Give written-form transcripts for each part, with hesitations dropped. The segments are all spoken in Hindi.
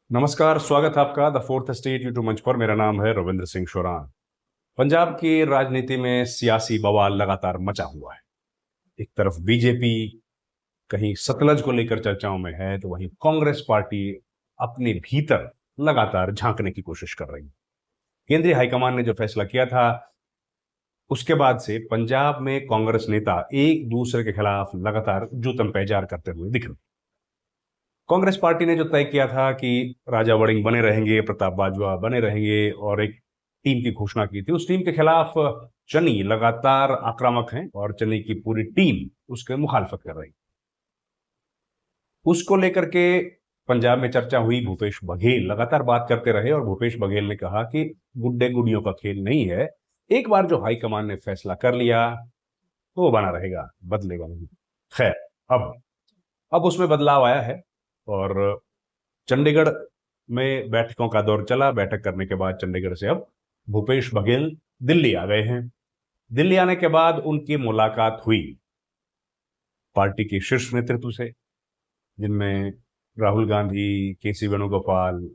नमस्कार, स्वागत है आपका द फोर्थ स्टेट यूट्यूब मंच पर। मेरा नाम है रविंद्र सिंह शोरान। पंजाब की राजनीति में सियासी बवाल लगातार मचा हुआ है। एक तरफ बीजेपी कहीं सतलज को लेकर चर्चाओं में है, तो वहीं कांग्रेस पार्टी अपने भीतर लगातार झांकने की कोशिश कर रही है। केंद्रीय हाईकमान ने जो फैसला किया था, उसके बाद से पंजाब में कांग्रेस नेता एक दूसरे के खिलाफ लगातार जूतम पेजार करते हुए दिख रहे। कांग्रेस पार्टी ने जो तय किया था कि राजा वड़िंग बने रहेंगे, प्रताप बाजवा बने रहेंगे, और एक टीम की घोषणा की थी, उस टीम के खिलाफ चन्नी लगातार आक्रामक हैं और चन्नी की पूरी टीम उसके मुखालफत कर रही। उसको लेकर के पंजाब में चर्चा हुई। भूपेश बघेल लगातार बात करते रहे और भूपेश बघेल ने कहा कि गुड्डे गुडियों का खेल नहीं है, एक बार जो हाईकमान ने फैसला कर लिया तो वो बना रहेगा, बदलेगा नहीं। खैर, अब उसमें बदलाव आया है और चंडीगढ़ में बैठकों का दौर चला। बैठक करने के बाद चंडीगढ़ से अब भूपेश बघेल दिल्ली आ गए हैं। दिल्ली आने के बाद उनकी मुलाकात हुई पार्टी के शीर्ष नेतृत्व से, जिनमें राहुल गांधी, केसी वेणुगोपाल,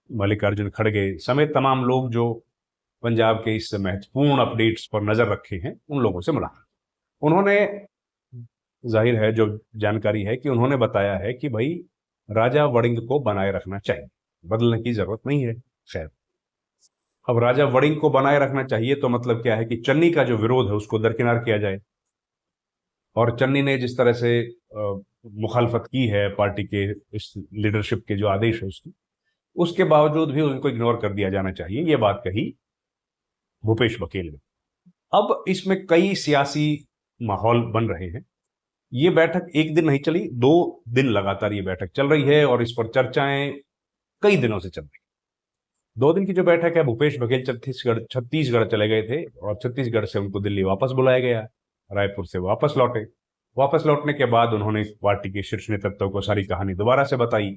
मल्लिकार्जुन खड़गे समेत तमाम लोग जो पंजाब के इस महत्वपूर्ण अपडेट्स पर नजर रखे हैं, उन लोगों से मिला। उन्होंने, जाहिर है जो जानकारी है, कि उन्होंने बताया है कि भाई राजा वड़िंग को बनाए रखना चाहिए, बदलने की जरूरत नहीं है। खैर, अब राजा वड़िंग को बनाए रखना चाहिए तो मतलब क्या है कि चन्नी का जो विरोध है उसको दरकिनार किया जाए। और चन्नी ने जिस तरह से मुखालफत की है पार्टी के इस लीडरशिप के जो आदेश है उसकी, उसके बावजूद भी उनको इग्नोर कर दिया जाना चाहिए, ये बात कही भूपेश बघेल ने। अब इसमें कई सियासी माहौल बन रहे हैं। ये बैठक एक दिन नहीं चली, 2 दिन लगातार ये बैठक चल रही है और इस पर चर्चाएं कई दिनों से चल रही। 2 दिन की जो बैठक है, भूपेश बघेल छत्तीसगढ़ चले गए थे और छत्तीसगढ़ से उनको दिल्ली वापस बुलाया गया। रायपुर से वापस लौटे। वापस लौटने के बाद उन्होंने पार्टी के शीर्ष नेतृत्व को सारी कहानी दोबारा से बताई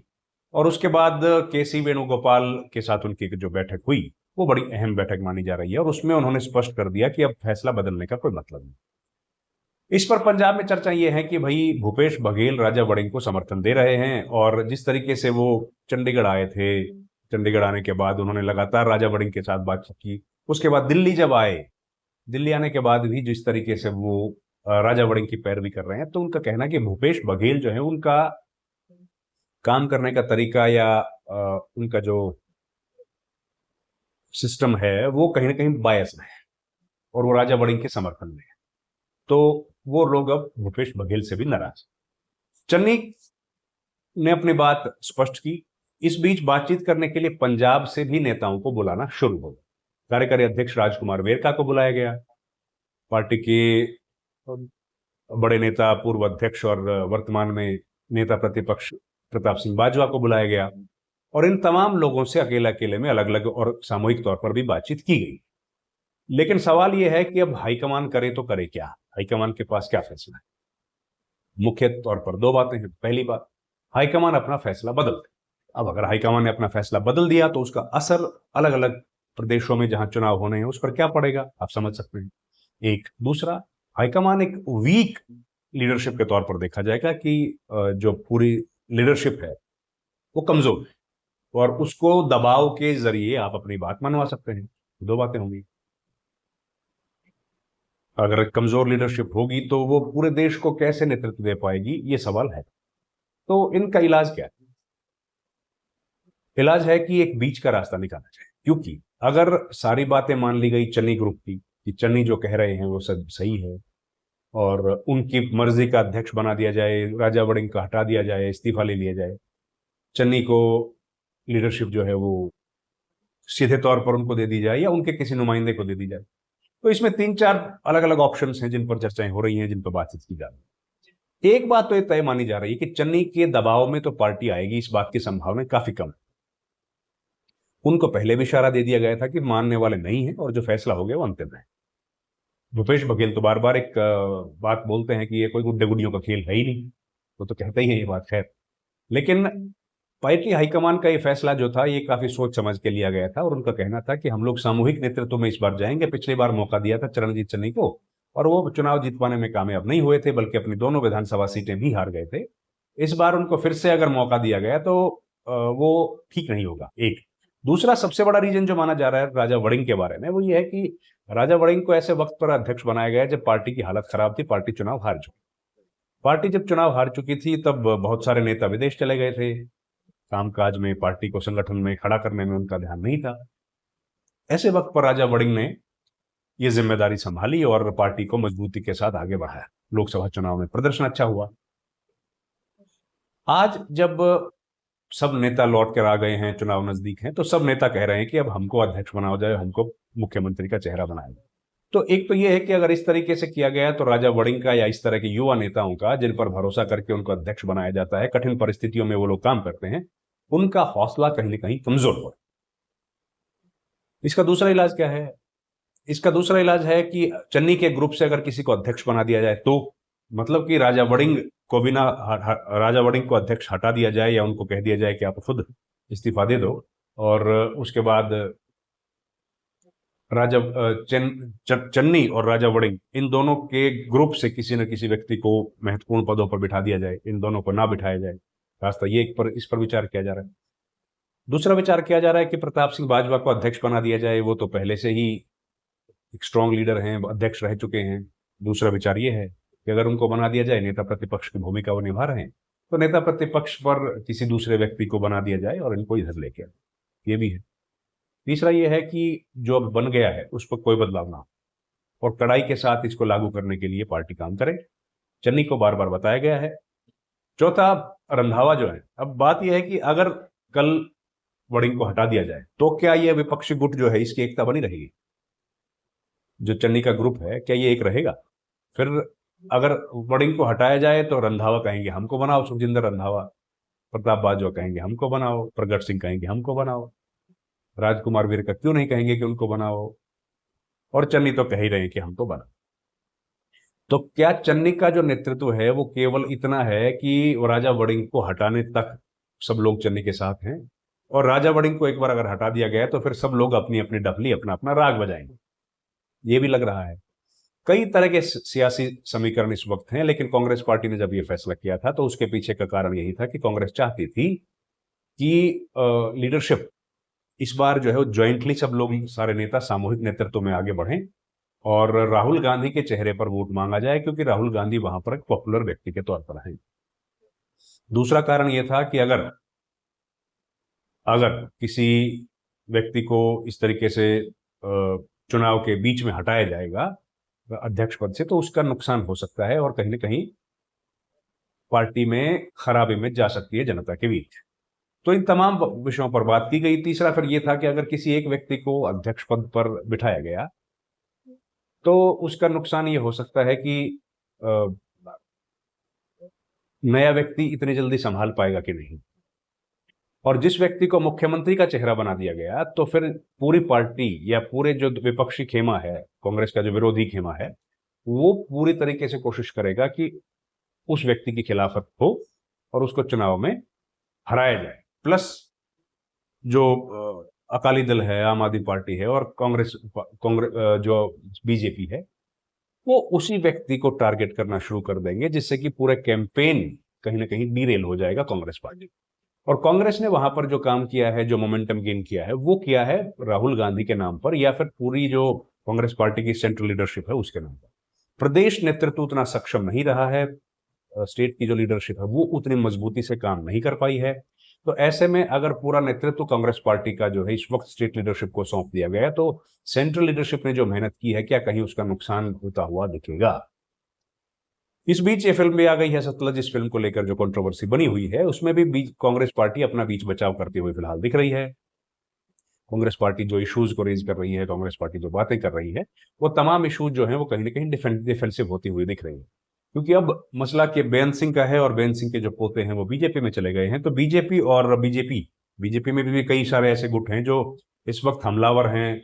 और उसके बाद केसी वेणुगोपाल के साथ उनकी जो बैठक हुई, वो बड़ी अहम बैठक मानी जा रही है और उसमें उन्होंने स्पष्ट कर दिया कि अब फैसला बदलने का कोई मतलब नहीं। इस पर पंजाब में चर्चा ये है कि भाई भूपेश बघेल राजा वड़िंग को समर्थन दे रहे हैं और जिस तरीके से वो चंडीगढ़ आए थे, चंडीगढ़ आने के बाद उन्होंने लगातार राजा वड़िंग के साथ बातचीत की। उसके बाद दिल्ली जब आए, दिल्ली आने के बाद भी जिस तरीके से वो राजा वड़िंग की पैरवी कर रहे हैं, तो उनका कहना है कि भूपेश बघेल जो है, उनका काम करने का तरीका या उनका जो सिस्टम है वो कहीं ना कहीं बायस है और वो राजा वड़िंग के समर्थन में है। तो वो लोग अब भूपेश बघेल से भी नाराज। चन्नी ने अपनी बात स्पष्ट की। इस बीच बातचीत करने के लिए पंजाब से भी नेताओं को बुलाना शुरू हो गया। कार्यकारी अध्यक्ष राजकुमार वेरका को बुलाया गया, पार्टी के बड़े नेता, पूर्व अध्यक्ष और वर्तमान में नेता प्रतिपक्ष प्रताप सिंह बाजवा को बुलाया गया और इन तमाम लोगों से अकेले अकेले में अलग अलग और सामूहिक तौर पर भी बातचीत की गई। लेकिन सवाल यह है कि अब हाईकमान करे तो करे क्या, हाईकमान के पास क्या फैसला है। मुख्य तौर पर 2 बातें हैं। पहली बात, हाईकमान अपना फैसला बदल दे। अब अगर हाईकमान ने अपना फैसला बदल दिया तो उसका असर अलग अलग प्रदेशों में जहां चुनाव होने हैं उस पर क्या पड़ेगा, आप समझ सकते हैं। एक दूसरा, हाईकमान एक वीक लीडरशिप के तौर पर देखा जाएगा कि जो पूरी लीडरशिप है वो कमजोर है और उसको दबाव के जरिए आप अपनी बात मनवा सकते हैं। 2 बातें होंगी। अगर कमजोर लीडरशिप होगी तो वो पूरे देश को कैसे नेतृत्व दे पाएगी, ये सवाल है। तो इनका इलाज क्या है? इलाज है कि एक बीच का रास्ता निकाला जाए, क्योंकि अगर सारी बातें मान ली गई चन्नी ग्रुप की कि चन्नी जो कह रहे हैं वो सब सही है और उनकी मर्जी का अध्यक्ष बना दिया जाए, राजा वड़िंग का हटा दिया जाए, इस्तीफा ले लिया जाए, चन्नी को लीडरशिप जो है वो सीधे तौर पर उनको दे दी जाए या उनके किसी नुमाइंदे को दे दी जाए, तो इसमें 3-4 अलग अलग ऑप्शंस हैं जिन पर चर्चाएं हो रही हैं, जिन पर बातचीत की जा रही है। एक बात तो ये तय मानी जा रही है कि चन्नी के दबाव में तो पार्टी आएगी, इस बात की संभावना काफी कम है। उनको पहले भी इशारा दे दिया गया था कि मानने वाले नहीं है और जो फैसला हो गया वो अंतिम है। भूपेश बघेल तो बार बार एक बात बोलते हैं कि ये कोई गुड्डे गुडियों का खेल है ही नहीं, वो तो कहते ही है ये बात। खैर, लेकिन पार्टी हाईकमान का ये फैसला जो था ये काफी सोच समझ के लिया गया था और उनका कहना था कि हम लोग सामूहिक नेतृत्व में इस बार जाएंगे। पिछली बार मौका दिया था चरणजीत चन्नी को और वो चुनाव जीतवाने में कामयाब नहीं हुए थे, बल्कि अपनी दोनों विधानसभा सीटें भी हार गए थे। इस बार उनको फिर से अगर मौका दिया गया तो वो ठीक नहीं होगा। एक दूसरा सबसे बड़ा रीजन जो माना जा रहा है राजा वड़िंग के बारे में, वो ये है कि राजा वड़िंग को ऐसे वक्त पर अध्यक्ष बनाया गया जब पार्टी की हालत खराब थी, पार्टी चुनाव हार चुकी। पार्टी जब चुनाव हार चुकी थी तब बहुत सारे नेता विदेश चले गए थे, कामकाज में, पार्टी को संगठन में खड़ा करने में उनका ध्यान नहीं था। ऐसे वक्त पर राजा वड़िंग ने ये जिम्मेदारी संभाली और पार्टी को मजबूती के साथ आगे बढ़ाया। लोकसभा चुनाव में प्रदर्शन अच्छा हुआ। आज जब सब नेता लौट कर आ गए हैं, चुनाव नजदीक हैं, तो सब नेता कह रहे हैं कि अब हमको अध्यक्ष बनाया जाए, हमको मुख्यमंत्री का चेहरा बनाया जाए। तो एक तो यह है कि अगर इस तरीके से किया गया तो राजा वड़िंग का या इस तरह के युवा नेताओं का, जिन पर भरोसा करके उनको अध्यक्ष बनाया जाता है, कठिन परिस्थितियों में वो लोग काम करते हैं, उनका हौसला कहीं ना कहीं कमजोर हो। इसका दूसरा इलाज क्या है? इसका दूसरा इलाज है कि चन्नी के ग्रुप से अगर किसी को अध्यक्ष बना दिया जाए, तो मतलब कि राजा वड़िंग को बिना राजा वड़िंग को अध्यक्ष हटा दिया जाए या उनको कह दिया जाए कि आप खुद इस्तीफा दे दो, और उसके बाद राजा चन्नी और राजा वड़िंग, इन दोनों के ग्रुप से किसी न किसी व्यक्ति को महत्वपूर्ण पदों पर बिठा दिया जाए, इन दोनों को ना बिठाया जाए। रास्ता ये इस पर विचार किया जा रहा है। दूसरा विचार किया जा रहा है कि प्रताप सिंह बाजवा को अध्यक्ष बना दिया जाए, वो तो पहले से ही एक स्ट्रांग लीडर हैं, अध्यक्ष रह चुके हैं। दूसरा विचार ये है कि अगर उनको बना दिया जाए, नेता प्रतिपक्ष की भूमिका वो निभा रहे हैं, तो नेता प्रतिपक्ष पर किसी दूसरे व्यक्ति को बना दिया जाए और इनको इधर लेके आए, ये भी है। तीसरा ये है कि जो अब बन गया है उस पर कोई बदलाव ना हो और कड़ाई के साथ इसको लागू करने के लिए पार्टी काम करे। चन्नी को बार बार बताया गया है। चौथा, रंधावा जो है, अब बात यह है कि अगर कल वड़िंग को हटा दिया जाए तो क्या ये विपक्षी गुट जो है इसकी एकता बनी रहेगी? जो चन्नी का ग्रुप है, क्या ये एक रहेगा? फिर अगर वड़िंग को हटाया जाए तो रंधावा कहेंगे हमको बनाओ, सुखजिंदर रंधावा, प्रताप बाजवा कहेंगे हमको बनाओ, प्रगट सिंह कहेंगे हमको बनाओ, राजकुमार वीर का क्यों नहीं कहेंगे कि उनको बनाओ, और चन्नी तो कह ही रहे हैं कि हमको बनाओ। तो क्या चन्नी का जो नेतृत्व है वो केवल इतना है कि राजा वड़िंग को हटाने तक सब लोग चन्नी के साथ हैं, और राजा वड़िंग को एक बार अगर हटा दिया गया तो फिर सब लोग अपनी अपनी डफली, अपना अपना राग बजाएंगे? ये भी लग रहा है। कई तरह के सियासी समीकरण इस वक्त हैं, लेकिन कांग्रेस पार्टी ने जब ये फैसला किया था तो उसके पीछे का कारण यही था कि कांग्रेस चाहती थी कि लीडरशिप इस बार जो है वो ज्वाइंटली सब लोग, सारे नेता सामूहिक नेतृत्व में आगे बढ़ें और राहुल गांधी के चेहरे पर वोट मांगा जाए, क्योंकि राहुल गांधी वहां पर एक पॉपुलर व्यक्ति के तौर पर हैं। दूसरा कारण यह था कि अगर अगर किसी व्यक्ति को इस तरीके से चुनाव के बीच में हटाया जाएगा अध्यक्ष पद से, तो उसका नुकसान हो सकता है और कहीं ना कहीं पार्टी में खराबी में जा सकती है जनता के बीच। तो इन तमाम विषयों पर बात की गई। तीसरा फिर यह था कि अगर किसी एक व्यक्ति को अध्यक्ष पद पर बिठाया गया तो उसका नुकसान ये हो सकता है कि नया व्यक्ति इतनी जल्दी संभाल पाएगा कि नहीं, और जिस व्यक्ति को मुख्यमंत्री का चेहरा बना दिया गया तो फिर पूरी पार्टी या पूरे जो विपक्षी खेमा है, कांग्रेस का जो विरोधी खेमा है, वो पूरी तरीके से कोशिश करेगा कि उस व्यक्ति की खिलाफत हो और उसको चुनाव में हराया जाए। प्लस जो अकाली दल है, आम आदमी पार्टी है और कांग्रेस जो बीजेपी है, वो उसी व्यक्ति को टारगेट करना शुरू कर देंगे, जिससे कि पूरे कैंपेन कहीं ना कहीं डीरेल हो जाएगा कांग्रेस पार्टी। और कांग्रेस ने वहां पर जो काम किया है, जो मोमेंटम गेन किया है, वो किया है राहुल गांधी के नाम पर या फिर पूरी जो कांग्रेस पार्टी की सेंट्रल लीडरशिप है उसके नाम पर। प्रदेश नेतृत्व उतना सक्षम नहीं रहा है, स्टेट की जो लीडरशिप है वो उतनी मजबूती से काम नहीं कर पाई है। तो ऐसे में अगर पूरा नेतृत्व कांग्रेस पार्टी का जो है इस वक्त स्टेट लीडरशिप को सौंप दिया गया, तो सेंट्रल लीडरशिप ने जो मेहनत की है, क्या कहीं उसका नुकसान होता हुआ दिखेगा? इस बीच ये फिल्म भी आ गई है सतलज। इस फिल्म को लेकर जो कंट्रोवर्सी बनी हुई है उसमें भी कांग्रेस पार्टी अपना बीच बचाव करते हुए फिलहाल दिख रही है। कांग्रेस पार्टी जो इश्यूज को रेज कर रही है, कांग्रेस पार्टी जो बातें कर रही है, वो तमाम इश्यूज जो है वो कहीं ना कहीं डिफेंसिव होती हुई दिख रही है। क्योंकि अब मसला के बेन सिंह का है और बेन सिंह के जो पोते हैं वो बीजेपी में चले गए हैं। तो बीजेपी में भी कई सारे ऐसे गुट हैं जो इस वक्त हमलावर हैं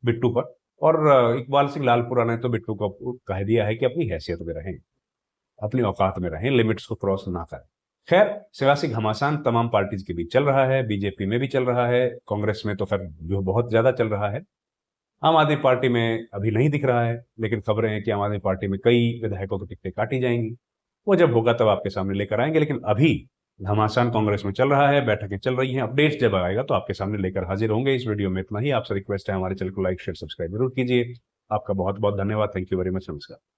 बिट्टू पर, और इकबाल सिंह लालपुरा ने तो बिट्टू को कह दिया है कि अपनी हैसियत में रहें, अपनी औकात में रहें, लिमिट्स को क्रॉस ना करें। खैर, सियासी घमासान तमाम पार्टीज के बीच चल रहा है, बीजेपी में भी चल रहा है, कांग्रेस में तो फिर जो बहुत ज्यादा चल रहा है। आम आदमी पार्टी में अभी नहीं दिख रहा है, लेकिन खबरें हैं कि आम आदमी पार्टी में कई विधायकों की टिकटें काटी जाएंगी। वो जब होगा तब आपके सामने लेकर आएंगे, लेकिन अभी घमासान कांग्रेस में चल रहा है, बैठकें चल रही हैं। अपडेट्स जब आएगा तो आपके सामने लेकर हाजिर होंगे। इस वीडियो में इतना ही। आपसे रिक्वेस्ट है हमारे चैनल को लाइक शेयर सब्सक्राइब जरूर कीजिए। आपका बहुत बहुत धन्यवाद। Thank you very much. नमस्कार।